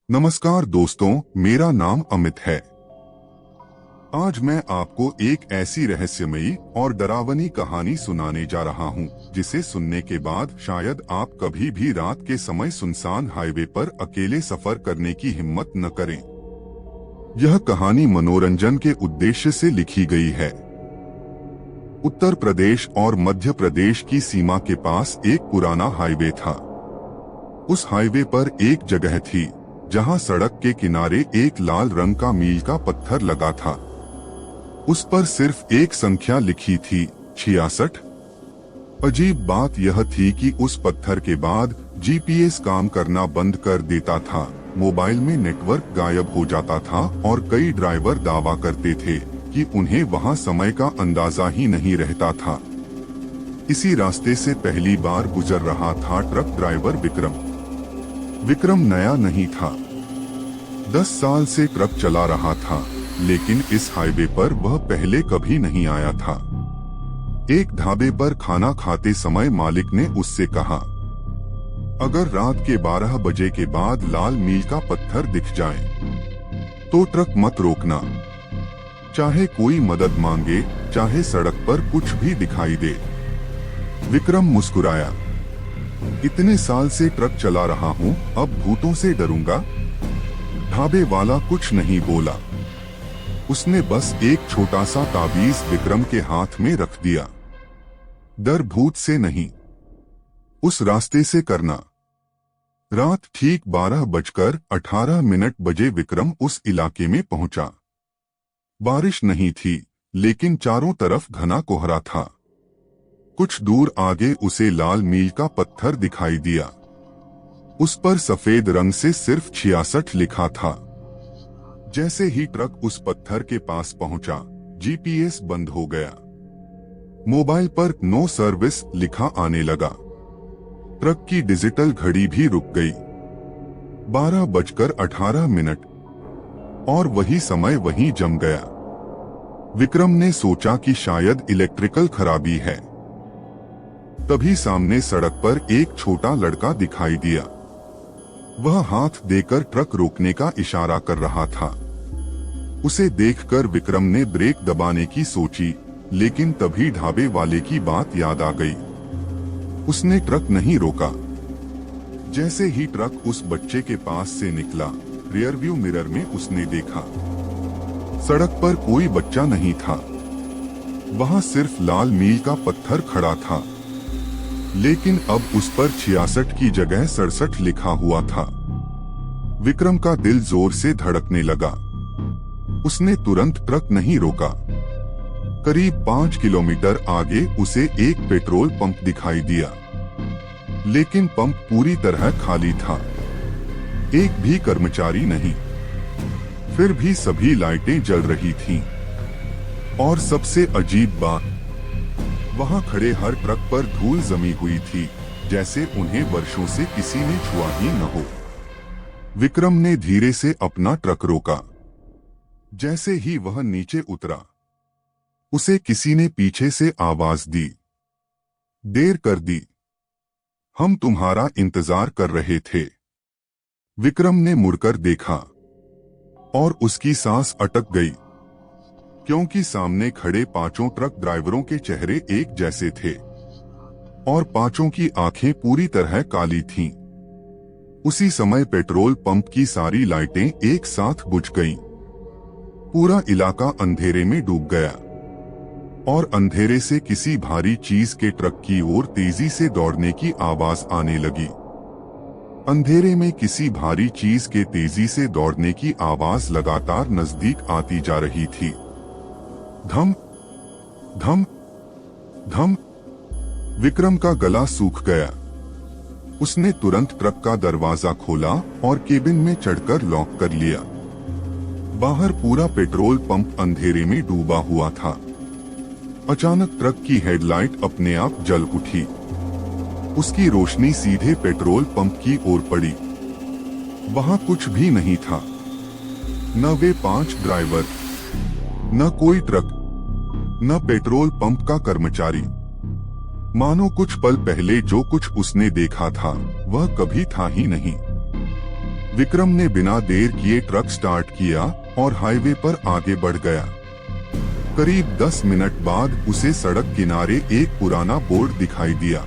नमस्कार दोस्तों, मेरा नाम अमित है। आज मैं आपको एक ऐसी रहस्यमयी और डरावनी कहानी सुनाने जा रहा हूं, जिसे सुनने के बाद शायद आप कभी भी रात के समय सुनसान हाईवे पर अकेले सफर करने की हिम्मत न करें। यह कहानी मनोरंजन के उद्देश्य से लिखी गई है। उत्तर प्रदेश और मध्य प्रदेश की सीमा के पास एक पुराना हाईवे था। उस हाईवे पर एक जगह थी जहां सड़क के किनारे एक लाल रंग का मील का पत्थर लगा था। उस पर सिर्फ एक संख्या लिखी थी, 66। अजीब बात यह थी कि उस पत्थर के बाद जीपीएस काम करना बंद कर देता था, मोबाइल में नेटवर्क गायब हो जाता था और कई ड्राइवर दावा करते थे कि उन्हें वहां समय का अंदाजा ही नहीं रहता था। इसी रास्ते से पहली बार गुजर रहा था ट्रक ड्राइवर विक्रम। विक्रम नया नहीं था, 10 साल से ट्रक चला रहा था, लेकिन इस हाईवे पर वह पहले कभी नहीं आया था। एक ढाबे पर खाना खाते समय मालिक ने उससे कहा, अगर रात के 12 बजे के बाद लाल मील का पत्थर दिख जाए तो ट्रक मत रोकना, चाहे कोई मदद मांगे, चाहे सड़क पर कुछ भी दिखाई दे। विक्रम मुस्कुराया, इतने साल से ट्रक चला रहा हूं, अब भूतों से डरूंगा? ढाबे वाला कुछ नहीं बोला। उसने बस एक छोटा सा ताबीज विक्रम के हाथ में रख दिया। डर भूत से नहीं, उस रास्ते से करना। रात ठीक 12:18 बजे विक्रम उस इलाके में पहुंचा। बारिश नहीं थी, लेकिन चारों तरफ घना कोहरा था। कुछ दूर आगे उसे लाल मील का पत्थर दिखाई दिया। उस पर सफेद रंग से सिर्फ 66 लिखा था। जैसे ही ट्रक उस पत्थर के पास पहुंचा, जीपीएस बंद हो गया। मोबाइल पर नो सर्विस लिखा आने लगा। ट्रक की डिजिटल घड़ी भी रुक गई। 12:18 और वही समय वहीं जम गया। विक्रम ने सोचा कि शायद इलेक्ट्रिकल खराबी है। तभी सामने सड़क पर एक छोटा लड़का दिखाई दिया। वह हाथ देकर ट्रक रोकने का इशारा कर रहा था। उसे देखकर विक्रम ने ब्रेक दबाने की सोची, लेकिन तभी ढाबे वाले की बात याद आ गई। उसने ट्रक नहीं रोका। जैसे ही ट्रक उस बच्चे के पास से निकला, रियरव्यू मिरर में उसने देखा, सड़क पर कोई बच्चा नहीं था। वहां सिर्फ लाल मील का पत्थर खड़ा था, लेकिन अब उस पर 66 की जगह 67 लिखा हुआ था। विक्रम का दिल जोर से धड़कने लगा। उसने तुरंत ट्रक नहीं रोका। करीब 5 किलोमीटर आगे उसे एक पेट्रोल पंप दिखाई दिया, लेकिन पंप पूरी तरह खाली था। एक भी कर्मचारी नहीं। फिर भी सभी लाइटें जल रही थीं। और सबसे अजीब बात, वहां खड़े हर ट्रक पर धूल जमी हुई थी, जैसे उन्हें वर्षों से किसी ने छुआ ही न हो। विक्रम ने धीरे से अपना ट्रक रोका। जैसे ही वह नीचे उतरा, उसे किसी ने पीछे से आवाज दी, देर कर दी, हम तुम्हारा इंतजार कर रहे थे। विक्रम ने मुड़कर देखा और उसकी सांस अटक गई, क्योंकि सामने खड़े 5 ट्रक ड्राइवरों के चेहरे एक जैसे थे और 5 की आंखें पूरी तरह काली थीं। उसी समय पेट्रोल पंप की सारी लाइटें एक साथ बुझ गईं। पूरा इलाका अंधेरे में डूब गया और अंधेरे से किसी भारी चीज के ट्रक की ओर तेजी से दौड़ने की आवाज आने लगी। अंधेरे में किसी भारी चीज के तेजी से दौड़ने की आवाज लगातार नजदीक आती जा रही थी। धम धम धम। विक्रम का गला सूख गया। उसने तुरंत ट्रक का दरवाजा खोला और केबिन में चढ़कर लॉक कर लिया। बाहर पूरा पेट्रोल पंप अंधेरे में डूबा हुआ था। अचानक ट्रक की हेडलाइट अपने आप जल उठी। उसकी रोशनी सीधे पेट्रोल पंप की ओर पड़ी। वहां कुछ भी नहीं था, न वे 5 ड्राइवर, न कोई ट्रक, न पेट्रोल पंप का कर्मचारी। मानो कुछ पल पहले जो कुछ उसने देखा था वह कभी था ही नहीं। विक्रम ने बिना देर किए ट्रक स्टार्ट किया और हाईवे पर आगे बढ़ गया। करीब 10 मिनट बाद उसे सड़क किनारे एक पुराना बोर्ड दिखाई दिया।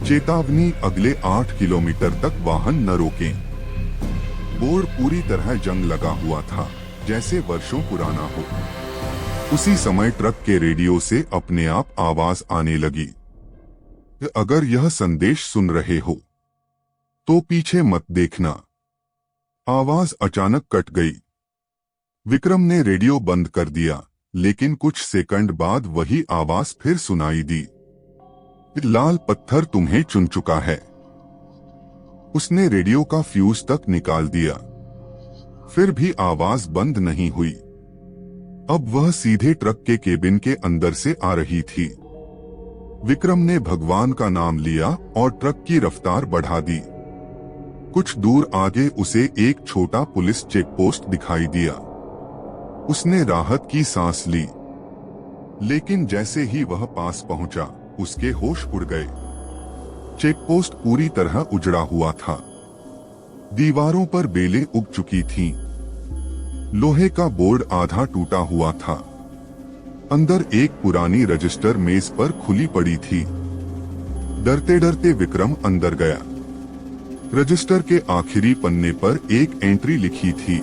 चेतावनी, अगले 8 किलोमीटर तक वाहन न रोकें। बोर्ड पूरी तरह जंग लगा हुआ था, जैसे वर्षों पुराना हो। उसी समय ट्रक के रेडियो से अपने आप आवाज आने लगी, अगर यह संदेश सुन रहे हो तो पीछे मत देखना। आवाज अचानक कट गई। विक्रम ने रेडियो बंद कर दिया, लेकिन कुछ सेकंड बाद वही आवाज फिर सुनाई दी, लाल पत्थर तुम्हें चुन चुका है। उसने रेडियो का फ्यूज तक निकाल दिया, फिर भी आवाज बंद नहीं हुई। अब वह सीधे ट्रक के केबिन के अंदर से आ रही थी। विक्रम ने भगवान का नाम लिया और ट्रक की रफ्तार बढ़ा दी। कुछ दूर आगे उसे एक छोटा पुलिस चेक पोस्ट दिखाई दिया। उसने राहत की सांस ली, लेकिन जैसे ही वह पास पहुंचा, उसके होश उड़ गए। चेक पोस्ट पूरी तरह उजड़ा हुआ था। दीवारों पर बेलें उग चुकी थीं। लोहे का बोर्ड आधा टूटा हुआ था। अंदर एक पुरानी रजिस्टर मेज पर खुली पड़ी थी। डरते डरते विक्रम अंदर गया। रजिस्टर के आखिरी पन्ने पर एक एंट्री लिखी थी,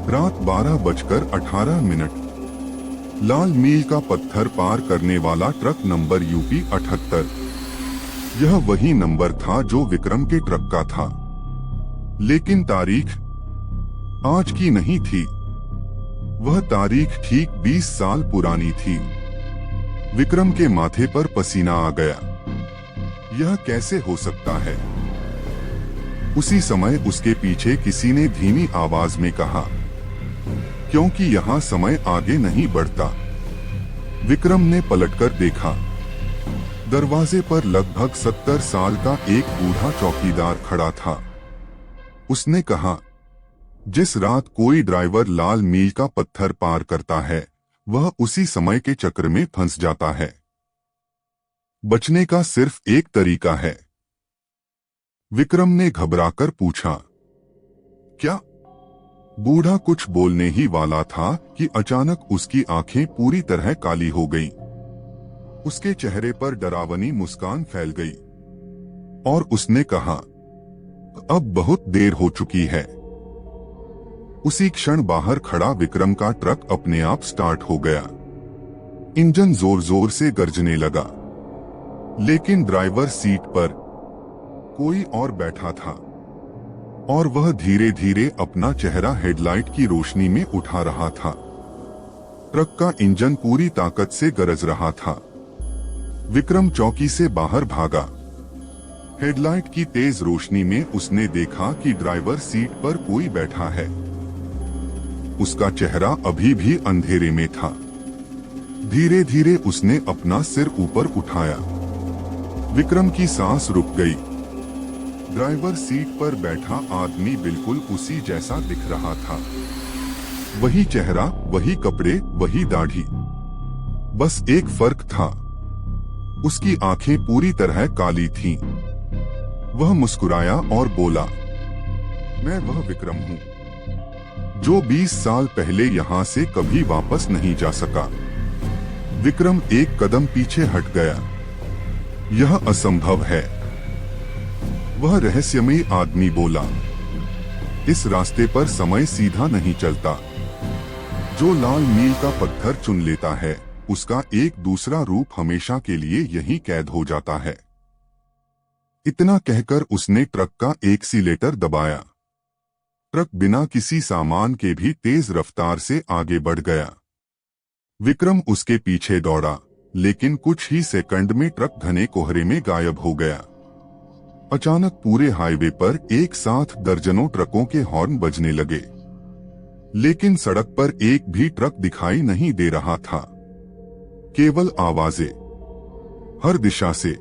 रात 12:18। लाल मील का पत्थर पार करने वाला ट्रक नंबर यूपी 78। यह वही नंबर था जो विक्रम के ट्रक का था, लेकिन तारीख आज की नहीं थी। वह तारीख ठीक 20 साल पुरानी थी। विक्रम के माथे पर पसीना आ गया। यह कैसे हो सकता है? उसी समय उसके पीछे किसी ने धीमी आवाज में कहा, क्योंकि यहाँ समय आगे नहीं बढ़ता। विक्रम ने पलटकर देखा। दरवाजे पर लगभग 70 साल का एक बूढ़ा चौकीदार खड़ा था। उसने कहा, जिस रात कोई ड्राइवर लाल मील का पत्थर पार करता है, वह उसी समय के चक्र में फंस जाता है। बचने का सिर्फ एक तरीका है। विक्रम ने घबराकर पूछा, क्या? बूढ़ा कुछ बोलने ही वाला था कि अचानक उसकी आंखें पूरी तरह काली हो गईं। उसके चेहरे पर डरावनी मुस्कान फैल गई और उसने कहा, अब बहुत देर हो चुकी है। उसी क्षण बाहर खड़ा विक्रम का ट्रक अपने आप स्टार्ट हो गया। इंजन जोर जोर से गरजने लगा, लेकिन ड्राइवर सीट पर कोई और बैठा था और वह धीरे धीरे अपना चेहरा हेडलाइट की रोशनी में उठा रहा था। ट्रक का इंजन पूरी ताकत से गरज रहा था। विक्रम चौकी से बाहर भागा। हेडलाइट की तेज रोशनी में उसने देखा कि ड्राइवर सीट पर कोई बैठा है। उसका चेहरा अभी भी अंधेरे में था। धीरे धीरे उसने अपना सिर ऊपर उठाया। विक्रम की सांस रुक गई। ड्राइवर सीट पर बैठा आदमी बिल्कुल उसी जैसा दिख रहा था। वही चेहरा, वही कपड़े, वही दाढ़ी। बस एक फर्क था, उसकी आंखें पूरी तरह काली थीं। वह मुस्कुराया और बोला, मैं वह विक्रम हूं जो 20 साल पहले यहां से कभी वापस नहीं जा सका। विक्रम एक कदम पीछे हट गया। यह असंभव है, वह रहस्यमयी आदमी बोला। इस रास्ते पर समय सीधा नहीं चलता। जो लाल मील का पत्थर चुन लेता है, उसका एक दूसरा रूप हमेशा के लिए यहीं कैद हो जाता है। इतना कहकर उसने ट्रक का एक्सीलेटर दबाया। ट्रक बिना किसी सामान के भी तेज रफ्तार से आगे बढ़ गया। विक्रम उसके पीछे दौड़ा, लेकिन कुछ ही सेकंड में ट्रक घने कोहरे में गायब हो गया। अचानक पूरे हाईवे पर एक साथ दर्जनों ट्रकों के हॉर्न बजने लगे, लेकिन सड़क पर एक भी ट्रक दिखाई नहीं दे रहा था। केवल आवाजें हर दिशा से।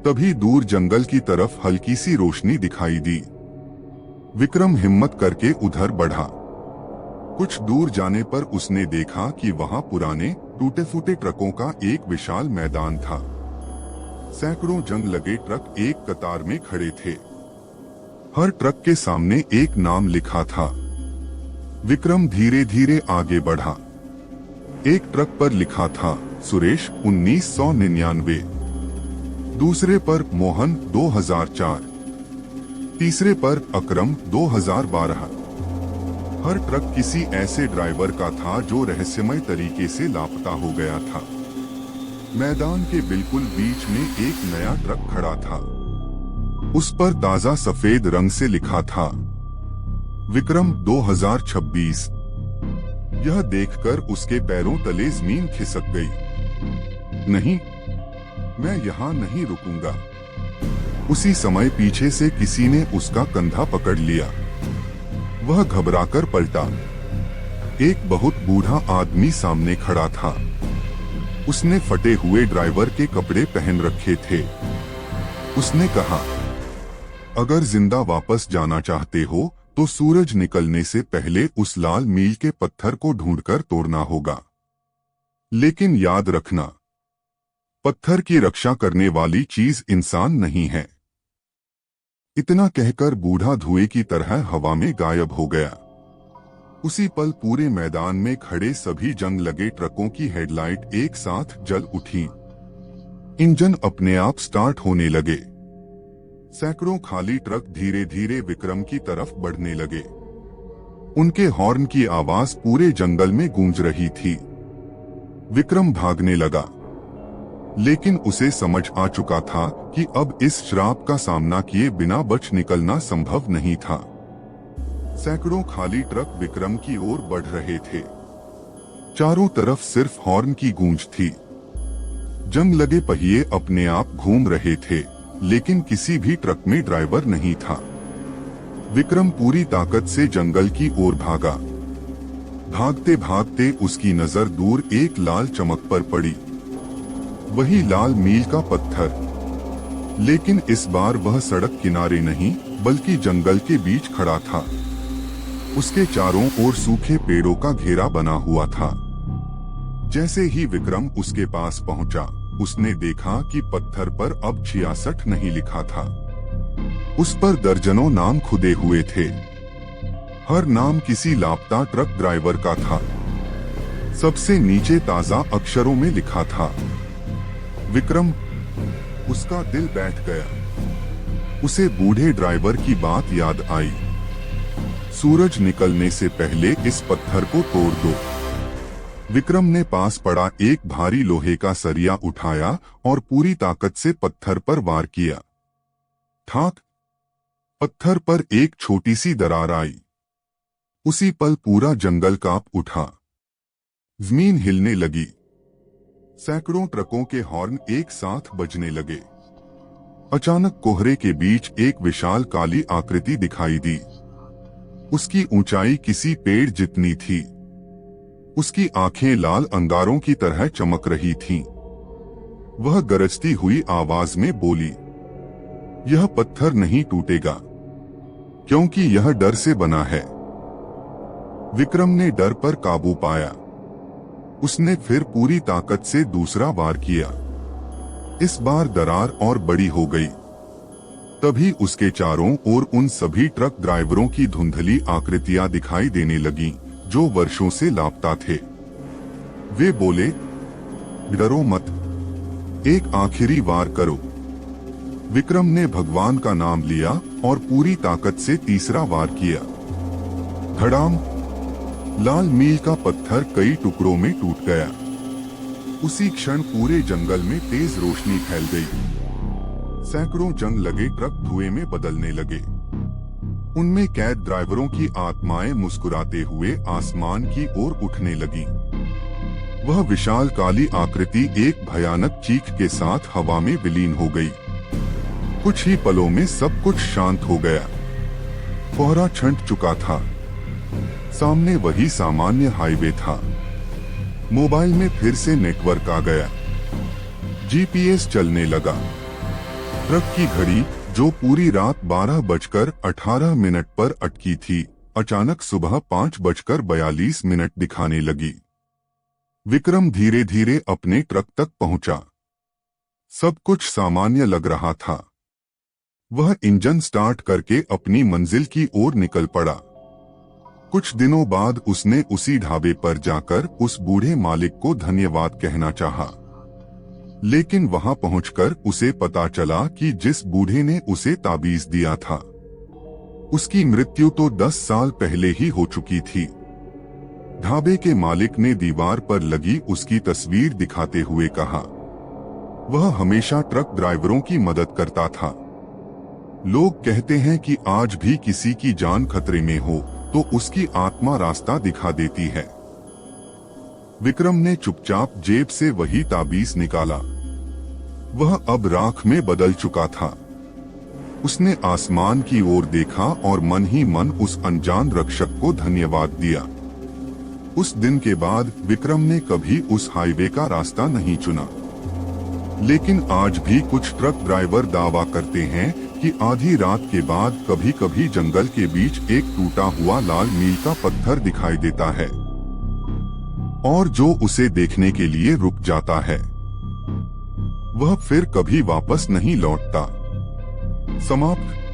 तभी दूर जंगल की तरफ हल्की सी रोशनी दिखाई दी। विक्रम हिम्मत करके उधर बढ़ा। कुछ दूर जाने पर उसने देखा कि वहां पुराने टूटे फूटे ट्रकों का एक विशाल मैदान था। सैकड़ों जंग लगे ट्रक एक कतार में खड़े थे। हर ट्रक के सामने एक नाम लिखा था। विक्रम धीरे धीरे आगे बढ़ा। एक ट्रक पर लिखा था सुरेश 1999, दूसरे पर मोहन 2004, तीसरे पर अकरम 2012। हर ट्रक किसी ऐसे ड्राइवर का था जो रहस्यमय तरीके से लापता हो गया था। मैदान के बिल्कुल बीच में एक नया ट्रक खड़ा था। उस पर ताजा सफेद रंग से लिखा था विक्रम 2026। यह देखकर उसके पैरों तले जमीन खिसक गई। नहीं, मैं यहाँ नहीं रुकूंगा। उसी समय पीछे से किसी ने उसका कंधा पकड़ लिया। वह घबराकर पलटा। एक बहुत बूढ़ा आदमी सामने खड़ा था। उसने फटे हुए ड्राइवर के कपड़े पहन रखे थे। उसने कहा, अगर जिंदा वापस जाना चाहते हो तो सूरज निकलने से पहले उस लाल मील के पत्थर को ढूंढकर तोड़ना होगा। लेकिन याद रखना, पत्थर की रक्षा करने वाली चीज इंसान नहीं है। इतना कहकर बूढ़ा धुएं की तरह हवा में गायब हो गया। उसी पल पूरे मैदान में खड़े सभी जंग लगे ट्रकों की हेडलाइट एक साथ जल उठी। इंजन अपने आप स्टार्ट होने लगे। सैकड़ों खाली ट्रक धीरे धीरे विक्रम की तरफ बढ़ने लगे। उनके हॉर्न की आवाज पूरे जंगल में गूंज रही थी। विक्रम भागने लगा, लेकिन उसे समझ आ चुका था कि अब इस श्राप का सामना किए बिना बच निकलना संभव नहीं था। सैकड़ों खाली ट्रक विक्रम की ओर बढ़ रहे थे। चारों तरफ सिर्फ हॉर्न की गूंज थी। जंग लगे पहिए अपने आप घूम रहे थे, लेकिन किसी भी ट्रक में ड्राइवर नहीं था। विक्रम पूरी ताकत से जंगल की ओर भागा। भागते भागते उसकी नजर दूर एक लाल चमक पर पड़ी। वही लाल मील का पत्थर, लेकिन इस बार वह सड़क किनारे नहीं बल्कि जंगल के बीच खड़ा था। उसके चारों ओर सूखे पेड़ों का घेरा बना हुआ था। जैसे ही विक्रम उसके पास पहुंचा, उसने देखा कि पत्थर पर अब 66 नहीं लिखा था। उस पर दर्जनों नाम खुदे हुए थे। हर नाम किसी लापता ट्रक ड्राइवर का था। सबसे नीचे ताजा अक्षरों में लिखा था विक्रम। उसका दिल बैठ गया। उसे बूढ़े ड्राइवर की बात याद आई। सूरज निकलने से पहले इस पत्थर को तोड़ दो। विक्रम ने पास पड़ा एक भारी लोहे का सरिया उठाया और पूरी ताकत से पत्थर पर वार किया। ठाक! पत्थर पर एक छोटी सी दरार आई। उसी पल पूरा जंगल कांप उठा। जमीन हिलने लगी। सैकड़ों ट्रकों के हॉर्न एक साथ बजने लगे। अचानक कोहरे के बीच एक विशाल काली आकृति दिखाई दी। उसकी ऊंचाई किसी पेड़ जितनी थी। उसकी आंखें लाल अंगारों की तरह चमक रही थीं। वह गरजती हुई आवाज में बोली, यह पत्थर नहीं टूटेगा, क्योंकि यह डर से बना है। विक्रम ने डर पर काबू पाया। उसने फिर पूरी ताकत से दूसरा वार किया। इस बार दरार और बड़ी हो गई। तभी उसके चारों ओर उन सभी ट्रक ड्राइवरों की धुंधली आकृतियां दिखाई देने लगीं, जो वर्षों से लापता थे। वे बोले, डरो मत, एक आखिरी वार करो। विक्रम ने भगवान का नाम लिया और पूरी ताकत से तीसरा वार किया। धड़ाम! लाल मील का पत्थर कई टुकड़ों में टूट गया। उसी क्षण पूरे जंगल में तेज रोशनी फैल गई। सैकड़ों जंग लगे ट्रक धुएं में बदलने लगे। उनमें कैद ड्राइवरों की आत्माएं मुस्कुराते हुए आसमान की ओर उठने लगीं। वह विशाल काली आकृति एक भयानक चीख के साथ हवा में विलीन हो गई। कुछ ही पलों में सब कुछ शांत हो गया। कोहरा छंट चुका था। सामने वही सामान्य हाईवे था। मोबाइल में फिर से नेटवर्क आ गया। जीपीएस चलने लगा। ट्रक की घड़ी, जो पूरी रात 12:18 पर अटकी थी, अचानक सुबह 5:42 दिखाने लगी। विक्रम धीरे धीरे अपने ट्रक तक पहुंचा। सब कुछ सामान्य लग रहा था। वह इंजन स्टार्ट करके अपनी मंजिल की ओर निकल पड़ा। कुछ दिनों बाद उसने उसी ढाबे पर जाकर उस बूढ़े मालिक को धन्यवाद कहना चाहा, लेकिन वहां पहुंचकर उसे पता चला कि जिस बूढ़े ने उसे ताबीज दिया था, उसकी मृत्यु तो 10 साल पहले ही हो चुकी थी। ढाबे के मालिक ने दीवार पर लगी उसकी तस्वीर दिखाते हुए कहा, वह हमेशा ट्रक ड्राइवरों की मदद करता था। लोग कहते हैं कि आज भी किसी की जान खतरे में हो तो उसकी आत्मा रास्ता दिखा देती है। विक्रम ने चुपचाप जेब से वही ताबीज निकाला। वह अब राख में बदल चुका था। उसने आसमान की ओर देखा और मन ही मन उस अनजान रक्षक को धन्यवाद दिया। उस दिन के बाद विक्रम ने कभी उस हाईवे का रास्ता नहीं चुना। लेकिन आज भी कुछ ट्रक ड्राइवर दावा करते हैं कि आधी रात के बाद कभी कभी जंगल के बीच एक टूटा हुआ लाल मील का पत्थर दिखाई देता है और जो उसे देखने के लिए रुक जाता है वह फिर कभी वापस नहीं लौटता। समाप्त।